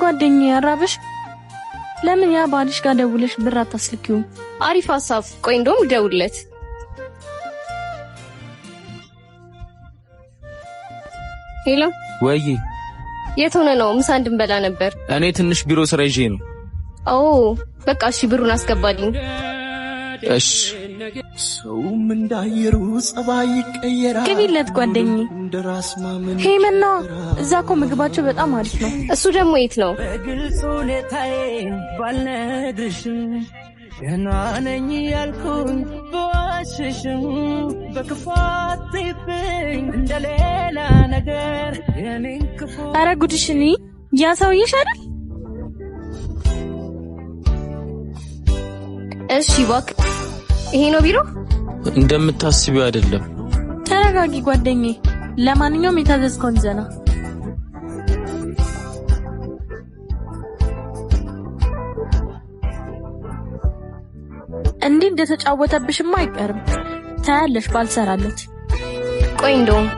ጓደኛዬ ያራብሽ ለምን ያ ባልሽ ጋር ደውለሽ ብር አታስልኪው? አሪፍ ሐሳብ። ቆይ እንደውም ደውልለት። ሄሎ ወይ የት ሆነ ነው? ምሳ እንድንበላ ነበር። እኔ ትንሽ ቢሮ ስራ ይዤ ነው። በቃ እሺ ብሩን አስገባልኝ። እሺ ሰውም እንዳየሩ ጸባይ ይቀየራል። ግቢለት ጓደኛዬ። ሄመን ነው እዛ እኮ ምግባቸው በጣም አሪፍ ነው። እሱ ደግሞ የት ነው? በግልጽ ሁኔታዬን ባልነግርሽም ገና ነኝ ያልኩኝ በዋሽሽም በክፋት ትይብኝ እንደሌላ ነገር የኔን ክፉ ኧረ ጉድሽኒ ያ ሰውዬሽ አይደል? እሺ እባክህ ይሄ ነው ቢሮ? እንደምታስቢው አይደለም። ተረጋጊ ጓደኛዬ። ለማንኛውም የታዘዝከውን ዘና እንዴ እንደተጫወተብሽማ አይቀርም። ታያለሽ ባልሰራለት። ቆይ እንደውም